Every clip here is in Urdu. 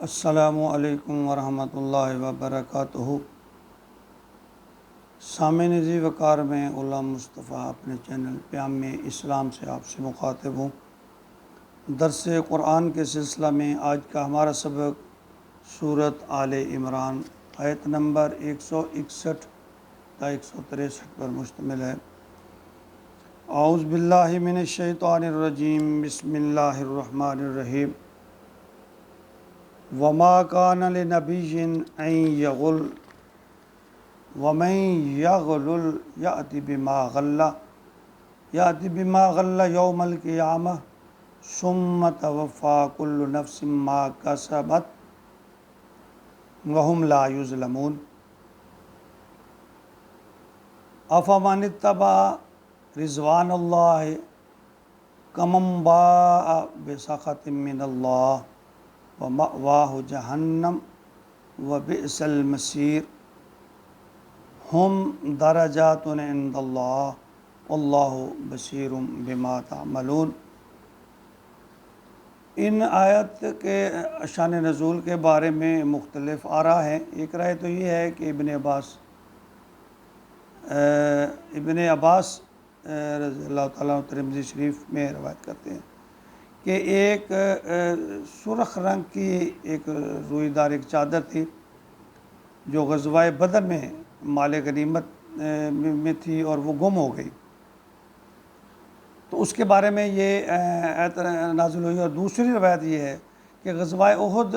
السلام علیکم ورحمۃ اللہ وبرکاتہ۔ سامعین ذی وقار، میں غلام مصطفیٰ اپنے چینل پیام اسلام سے آپ سے مخاطب ہوں۔ درس قرآن کے سلسلہ میں آج کا ہمارا سبق سورۃ آل عمران آیت نمبر 161 تا 163 پر مشتمل ہے۔ اعوذ باللہ من الشیطان الرجیم، بسم اللہ الرحمن الرحیم۔ وما كان لنبي أن يغل ومن يغل يأتي بما غل يوم القيامة ثم توفى كل نفس ما كسبت وهم لا يظلمون۔ أفمن اتبع رضوان الله كمن باء بسخط من الله ومأواہ جہنم وبئس المصیر۔ ہم درجات عند اللہ واللہ بصیر بما تعملون۔ ان آیت کے شان نزول کے بارے میں مختلف آراء ہیں۔ ایک رائے تو یہ ہے کہ ابن عباس رضی اللہ تعالیٰ ترمذی شریف میں روایت کرتے ہیں کہ ایک سرخ رنگ کی ایک روئی دار ایک چادر تھی جو غزوہ بدر میں مال غنیمت میں تھی اور وہ گم ہو گئی، تو اس کے بارے میں یہ آیت نازل ہوئی۔ اور دوسری روایت یہ ہے کہ غزوہ احد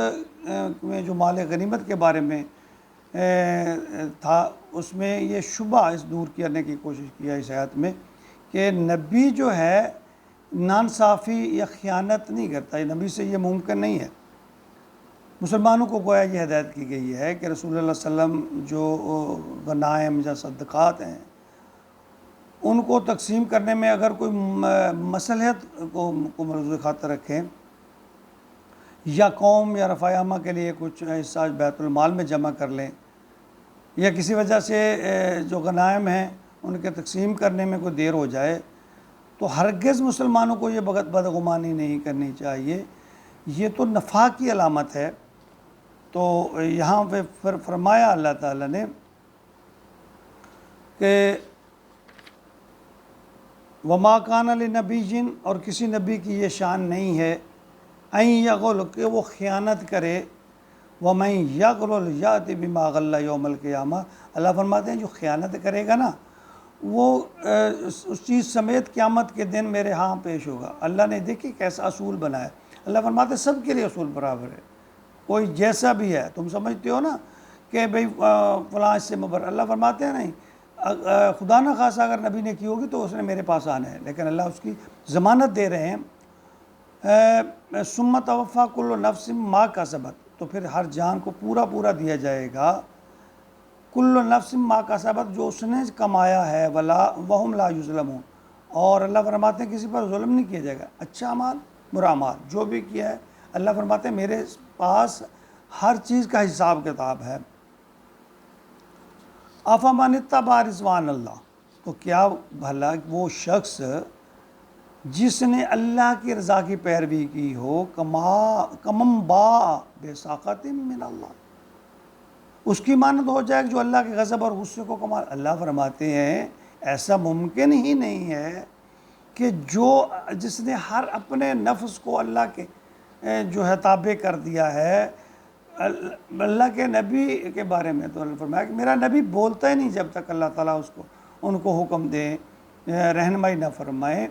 میں جو مال غنیمت کے بارے میں تھا، اس میں یہ شبہ اس دور کرنے کی کوشش کیا اس آیت میں کہ نبی جو ہے ناانصافی یا خیانت نہیں کرتا، یہ نبی سے یہ ممکن نہیں ہے۔ مسلمانوں کو گویا یہ ہدایت کی گئی ہے کہ رسول اللہ صلی اللہ علیہ وسلم جو غنائم یا صدقات ہیں ان کو تقسیم کرنے میں اگر کوئی مصلحت کو مرضی خاطر رکھیں یا قوم یا رفع عامہ کے لیے کچھ حصہ بیت المال میں جمع کر لیں یا کسی وجہ سے جو غنائم ہیں ان کے تقسیم کرنے میں کوئی دیر ہو جائے، تو ہرگز مسلمانوں کو یہ بدگمانی نہیں کرنی چاہیے، یہ تو نفاق کی علامت ہے۔ تو یہاں پہ فرمایا اللہ تعالیٰ نے کہ وما کان لنبی، اور کسی نبی کی یہ شان نہیں ہے ان یغل کہ وہ خیانت کرے، ومن یغل یأتی بما غل یوم القیامہ، اللہ فرماتے ہیں جو خیانت کرے گا نا وہ اس چیز سمیت قیامت کے دن میرے ہاں پیش ہوگا۔ اللہ نے دیکھی کیسا اصول بنایا، اللہ فرماتے ہیں سب کے لیے اصول برابر ہے، کوئی جیسا بھی ہے۔ تم سمجھتے ہو نا کہ بھئی فلاں اس سے مبر، اللہ فرماتے ہیں نہیں، خدا نہ خواستہ اگر نبی نے کی ہوگی تو اس نے میرے پاس آنا ہے، لیکن اللہ اس کی ضمانت دے رہے ہیں۔ ثم توفی کل نفس ما کسبت، تو پھر ہر جان کو پورا دیا جائے گا، کل نفس ما کسبت جو اس نے کمایا ہے، وہم لا یظلمون، اور اللہ فرماتے ہیں کسی پر ظلم نہیں کیا جائے گا، اچھا اعمال برا اعمال جو بھی کیا ہے، اللہ فرماتے ہیں میرے پاس ہر چیز کا حساب کتاب ہے۔ افمن اتبع رضوان اللہ، تو کیا بھلا وہ شخص جس نے اللہ کی رضا کی پیروی کی ہو، کمم با بسخط من اللہ، اس کی مانند ہو جائے جو اللہ کے غضب اور غصے کو کمال۔ اللہ فرماتے ہیں ایسا ممکن ہی نہیں ہے کہ جس نے ہر اپنے نفس کو اللہ کے جو ہے تابع کر دیا ہے۔ اللہ کے نبی کے بارے میں تو اللہ فرمایا کہ میرا نبی بولتا ہی نہیں جب تک اللہ تعالیٰ ان کو حکم دے، رہنمائی نہ فرمائے۔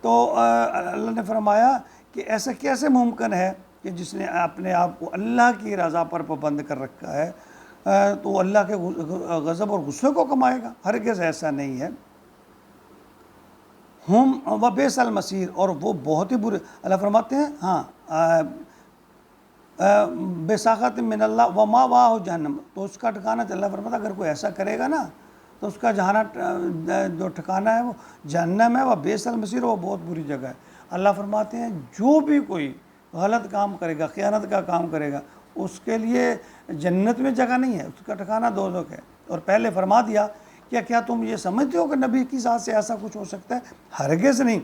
تو اللہ نے فرمایا کہ ایسا کیسے ممکن ہے کہ جس نے اپنے آپ کو اللہ کی رضا پر پابند کر رکھا ہے تو اللہ کے غضب اور غصے کو کمائے گا؟ ہرگز ایسا نہیں ہے۔ ہم وبئس المصیر، اور وہ بہت ہی برے، اللہ فرماتے ہیں ہاں بسخط من اللہ ومأواہ جہنم، تو اس کا ٹھکانہ، اللہ فرماتا اگر کوئی ایسا کرے گا نا تو اس کا جو ٹھکانہ ہے وہ جہنم ہے، وبئس المصیر، وہ بہت بری جگہ ہے۔ اللہ فرماتے ہیں جو بھی کوئی غلط کام کرے گا، خیانت کا کام کرے گا، اس کے لیے جنت میں جگہ نہیں ہے، اس کا ٹھکانہ دوزخ ہے۔ اور پہلے فرما دیا کیا تم یہ سمجھتے ہو کہ نبی کی ذات سے ایسا کچھ ہو سکتا ہے؟ ہرگز نہیں۔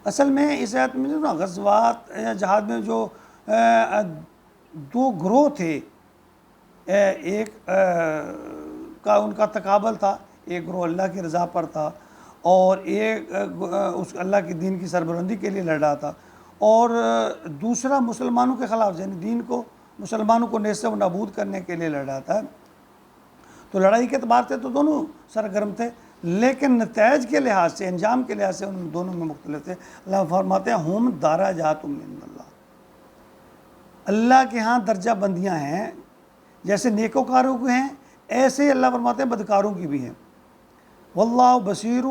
اصل میں اس آیت میں جو نا غزوات یا جہاد میں جو دو گروہ تھے، ایک کا ان کا تقابل تھا، ایک گروہ اللہ کی رضا پر تھا اور ایک اس اللہ کے دین کی سربلندی کے لیے لڑ رہا تھا، اور دوسرا مسلمانوں کے خلاف، یعنی دین کو، مسلمانوں کو نیست و نابود کرنے کے لیے لڑ رہا تھا۔ تو لڑائی کے اعتبار سے تو دونوں سرگرم تھے، لیکن نتائج کے لحاظ سے، انجام کے لحاظ سے ان دونوں میں مختلف تھے۔ اللہ فرماتے ہیں ہم درجات من اللہ، اللہ کے ہاں درجہ بندیاں ہیں، جیسے نیکوکاروں کی ہیں ایسے ہی اللہ فرماتے ہیں بدکاروں کی بھی ہیں۔ واللہ بصیر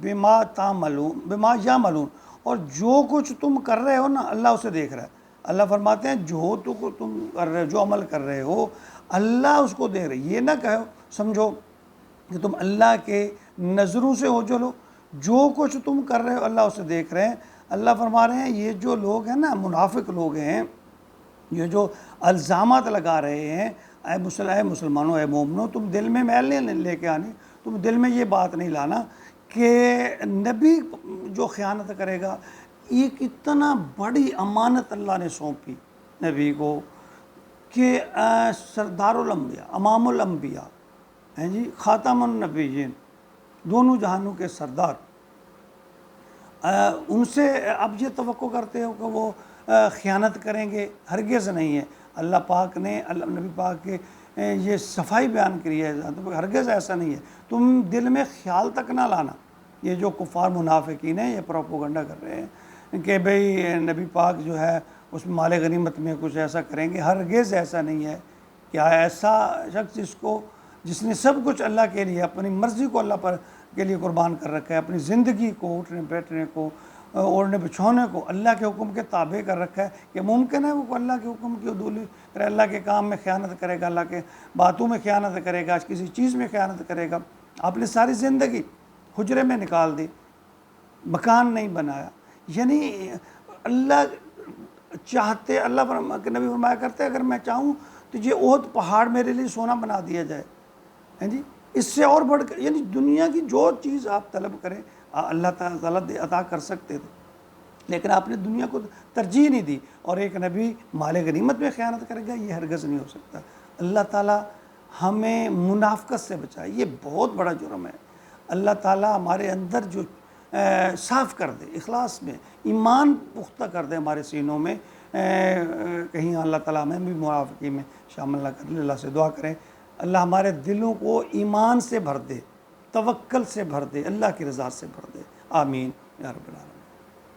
بما تعملون بما یعملون، اور جو کچھ تم کر رہے ہو نا اللہ اسے دیکھ رہا ہے۔ اللہ فرماتے ہیں جو تم کر رہے ہو، جو عمل کر رہے ہو اللہ اس کو دیکھ رہے۔ یہ نہ کہو سمجھو کہ تم اللہ کے نظروں سے ہو جو لو، جو کچھ تم کر رہے ہو اللہ اسے دیکھ رہے ہیں۔ اللہ فرما رہے ہیں یہ جو لوگ ہیں نا، منافق لوگ ہیں، یہ جو الزامات لگا رہے ہیں، اے مسلمانوں، اے مومنوں، تم دل میں میل نہیں لے کے آنی، تم دل میں یہ بات نہیں لانا کہ نبی جو خیانت کرے گا، ایک اتنا بڑی امانت اللہ نے سونپی نبی کو کہ سردار الانبیاء، امام الانبیاء ہیں جی، خاتم النبیین، دونوں جہانوں کے سردار، ان سے اب یہ توقع کرتے ہو کہ وہ خیانت کریں گے؟ ہرگز نہیں ہے۔ اللہ پاک نے نبی پاک کے یہ صفائی بیان کری ہے، ہرگز ایسا نہیں ہے۔ تم دل میں خیال تک نہ لانا۔ یہ جو کفار منافقین ہیں یہ پروپوگنڈا کر رہے ہیں کہ بھئی نبی پاک جو ہے اس میں مال غنیمت میں کچھ ایسا کریں گے، ہرگز ایسا نہیں ہے۔ کیا ایسا شخص جس نے سب کچھ اللہ کے لیے، اپنی مرضی کو اللہ پر کے لیے قربان کر رکھا ہے، اپنی زندگی کو، اٹھنے بیٹھنے کو، اوڑھنے بچھونے کو اللہ کے حکم کے تابع کر رکھا ہے، کہ ممکن ہے وہ اللہ کے حکم کی عدولی کرے، اللہ کے کام میں خیانت کرے گا، اللہ کے باتوں میں خیانت کرے گا، کسی چیز میں خیانت کرے گا؟ آپ نے ساری زندگی حجرے میں نکال دی، مکان نہیں بنایا، یعنی اللہ چاہتے، اللہ نبی فرمایا کرتے اگر میں چاہوں تو یہ احد پہاڑ میرے لیے سونا بنا دیا جائے، ہیں جی، اس سے اور بڑھ کر، یعنی دنیا کی جو چیز آپ طلب کریں اللہ تعالیٰ عطا کر سکتے تھے، لیکن آپ نے دنیا کو ترجیح نہیں دی، اور ایک نبی مال غنیمت میں خیانت کرے گا، یہ ہرگز نہیں ہو سکتا۔ اللہ تعالیٰ ہمیں منافقت سے بچائے، یہ بہت بڑا جرم ہے۔ اللہ تعالیٰ ہمارے اندر جو صاف کر دے، اخلاص میں ایمان پختہ کر دے ہمارے سینوں میں، کہیں اللہ تعالیٰ ہمیں بھی منافقین میں شامل نہ کر لے۔ اللہ سے دعا کریں اللہ ہمارے دلوں کو ایمان سے بھر دے، توکل سے بھر دے، اللہ کی رضا سے بھر دے، آمین یا رب العالمین۔